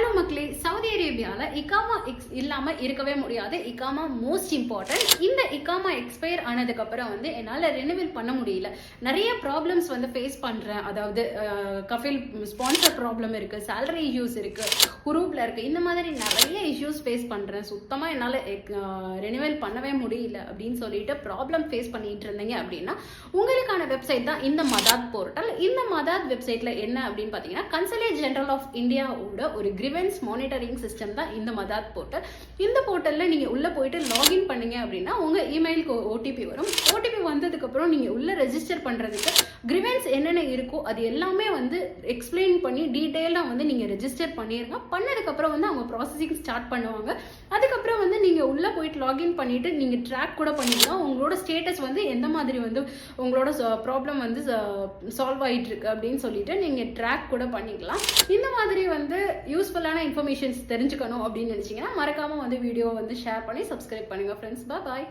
Hello மக்களே, Saudi அரேபியாவில் இகாமா இல்லாமல் இருக்கவே முடியாது. இகாமா மோஸ்ட் இம்பார்ட்டன்ட். இந்த இகாமா எக்ஸ்பயர் ஆனதுக்கப்புறம் என்னால் ரெனிவல் பண்ண முடியல. நிறைய ப்ராப்ளம்ஸ் ஃபேஸ் பண்ணுறேன். அதாவது கஃபில் ஸ்பான்சர் ப்ராப்ளம் இருக்குது, சேலரி இஷ்யூஸ் இருக்குது, குரூப்பில் இருக்குது. இந்த மாதிரி நிறைய இஷ்யூஸ் ஃபேஸ் பண்ணுறேன். சுத்தமாக என்னால் ரெனிவல் பண்ணவே முடியல அப்படின்னு சொல்லிட்டு ப்ராப்ளம் ஃபேஸ் பண்ணிட்டு இருந்தீங்க அப்படின்னா உங்களுக்கான வெப்சைட் தான் இந்த மதாத் போர்ட்டல். இந்த மதாத் வெப்சைட்டில் என்ன அப்படின்னு பார்த்தீங்கன்னா, கன்சலேட் ஜெனரல் ஆஃப் இந்தியாவோட ஒரு கிரிவென்ஸ் மானிட்டரிங் சிஸ்டம் தான் இந்த மதாத் போர்ட்டல். இந்த போர்ட்டலில் நீங்கள் உள்ளே போயிட்டு லாகின் பண்ணீங்க அப்படின்னா உங்கள் இமெயிலுக்கு ஓடிபி வரும். ஓடிபி வந்ததுக்கப்புறம் நீங்கள் உள்ளே ரெஜிஸ்டர் பண்ணுறதுக்கு கிரிவென்ஸ் என்னென்ன இருக்கோ அது எல்லாமே எக்ஸ்பிளைன் பண்ணி டீட்டெயிலாக நீங்கள் ரெஜிஸ்டர் பண்ணிடுங்க. பண்ணதுக்கப்புறம் அவங்க ப்ராசஸிங் ஸ்டார்ட் பண்ணுவாங்க. அதுக்கப்புறம் நீங்கள் உள்ளே போயிட்டு லாகின் பண்ணிவிட்டு நீங்கள் ட்ராக் கூட பண்ணிக்கலாம். உங்களோட ஸ்டேட்டஸ் எந்த மாதிரி உங்களோட ப்ராப்ளம் சால்வ் ஆகிட்டு இருக்கு அப்படின்னு சொல்லிட்டு நீங்கள் ட்ராக் கூட பண்ணிக்கலாம். இந்த மாதிரி யூஸ்ஃபுல்லான இன்ஃபர்மேஷன்ஸ் தெரிஞ்சுக்கணும் அப்படின்னு நினச்சிங்கன்னா மறக்காமல் வீடியோ ஷேர் பண்ணி சப்ஸ்கிரைப் பண்ணுங்கள் ஃப்ரெண்ட்ஸ். பாய்.